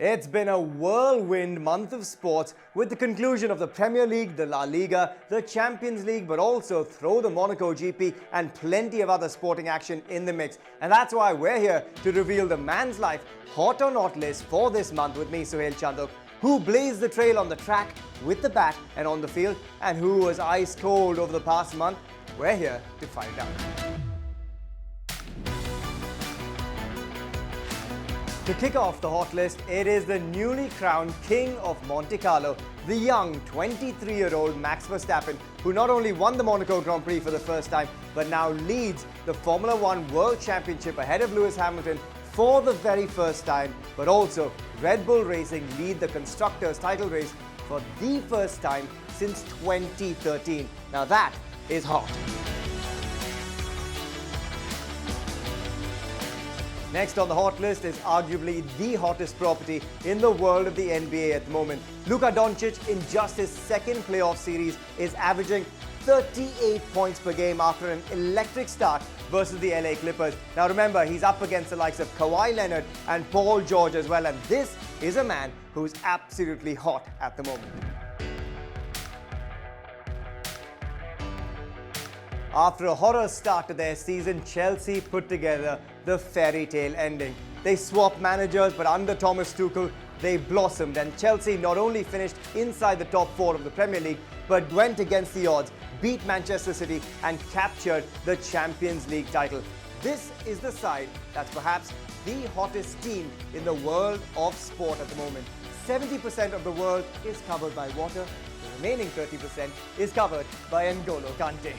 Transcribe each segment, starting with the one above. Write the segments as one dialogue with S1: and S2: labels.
S1: It's been a whirlwind month of sports with the conclusion of the Premier League, the La Liga, the Champions League, but also throw the Monaco GP and plenty of other sporting action in the mix. And that's why we're here to reveal the man's life hot or not list for this month with me, Suhail Chandhok, who blazed the trail on the track, with the bat and on the field, and who was ice cold over the past month. We're here to find out. To kick off the hot list, it is the newly crowned King of Monte Carlo, the young 23-year-old Max Verstappen, who not only won the Monaco Grand Prix for the first time, but now leads the Formula One World Championship ahead of Lewis Hamilton for the very first time, but also Red Bull Racing lead the Constructors' title race for the first time since 2013. Now that is hot. Next on the hot list is arguably the hottest property in the world of the NBA at the moment. Luka Doncic, in just his second playoff series, is averaging 38 points per game after an electric start versus the LA Clippers. Now remember, he's up against the likes of Kawhi Leonard and Paul George as well, and this is a man who's absolutely hot at the moment. After a horror start to their season, Chelsea put together the fairy tale ending. They swapped managers, but under Thomas Tuchel, they blossomed, and Chelsea not only finished inside the top four of the Premier League, but went against the odds, beat Manchester City and captured the Champions League title. This is the side that's perhaps the hottest team in the world of sport at the moment. 70% of the world is covered by water, the remaining 30% is covered by N'Golo Kante.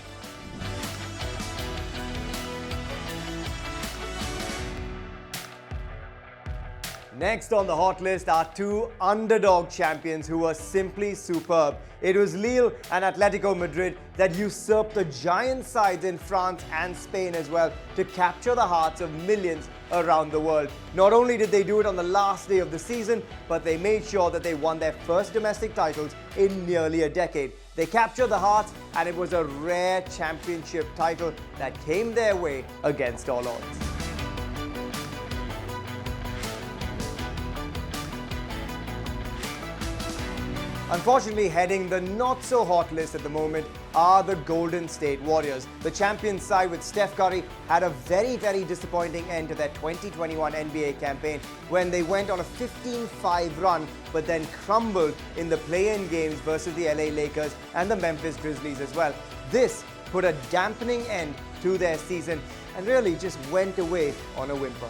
S1: Next on the hot list are two underdog champions who were simply superb. It was Lille and Atletico Madrid that usurped the giant sides in France and Spain as well to capture the hearts of millions around the world. Not only did they do it on the last day of the season, but they made sure that they won their first domestic titles in nearly a decade. They captured the hearts, and it was a rare championship title that came their way against all odds. Unfortunately, heading the not-so-hot list at the moment are the Golden State Warriors. The champions side with Steph Curry had a very disappointing end to their 2021 NBA campaign when they went on a 15-5 run but then crumbled in the play-in games versus the LA Lakers and the Memphis Grizzlies as well. This put a dampening end to their season and really just went away on a whimper.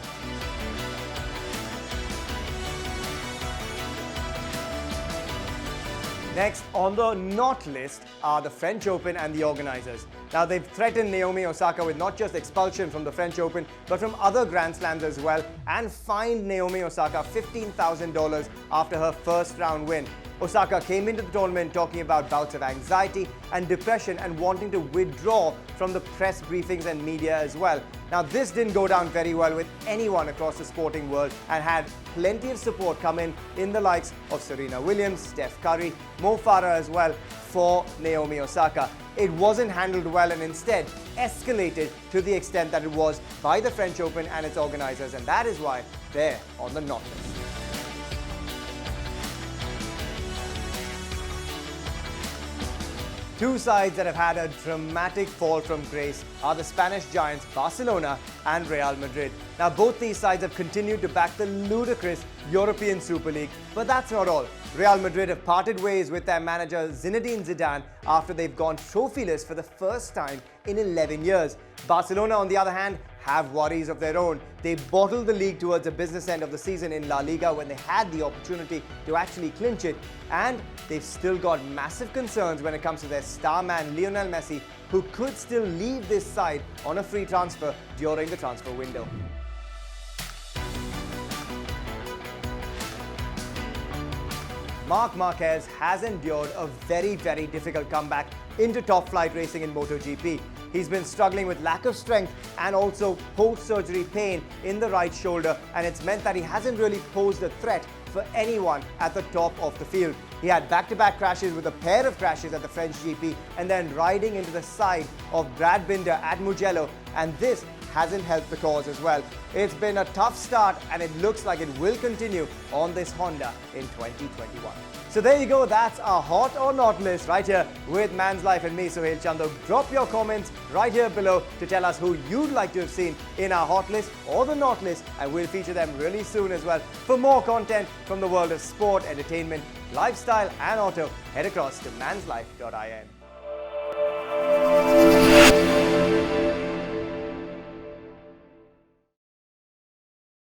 S1: Next on the not list are the French Open and the organizers. Now, they've threatened Naomi Osaka with not just expulsion from the French Open, but from other Grand Slams as well, and fined Naomi Osaka $15,000 after her first round win. Osaka came into the tournament talking about bouts of anxiety and depression and wanting to withdraw from the press briefings and media as well. Now, this didn't go down very well with anyone across the sporting world and had plenty of support come in the likes of Serena Williams, Steph Curry, Mo Farah as well for Naomi Osaka. It wasn't handled well and instead escalated to the extent that it was by the French Open and its organizers, and that is why they're on the not list. Two sides that have had a dramatic fall from grace are the Spanish giants Barcelona and Real Madrid. Now, both these sides have continued to back the ludicrous European Super League, but that's not all. Real Madrid have parted ways with their manager Zinedine Zidane after they've gone trophyless for the first time in 11 years. Barcelona, on the other hand, have worries of their own. They bottled the league towards the business end of the season in La Liga when they had the opportunity to actually clinch it, and they've still got massive concerns when it comes to their star man Lionel Messi, who could still leave this side on a free transfer during the transfer window. Marc Marquez has endured a very difficult comeback into top flight racing in MotoGP. He's been struggling with lack of strength and also post-surgery pain in the right shoulder, and it's meant that he hasn't really posed a threat for anyone at the top of the field. He had back-to-back crashes with a pair of crashes at the French GP and then riding into the side of Brad Binder at Mugello, and this hasn't helped the cause as well. It's been a tough start and it looks like it will continue on this Honda in 2021. So there you go, that's our hot or not list right here with Man's Life and me, Suhail Chandhok. Drop your comments right here below to tell us who you'd like to have seen in our hot list or the not list, and we'll feature them really soon as well. For more content from the world of sport, entertainment, lifestyle and auto, head across to manslife.in.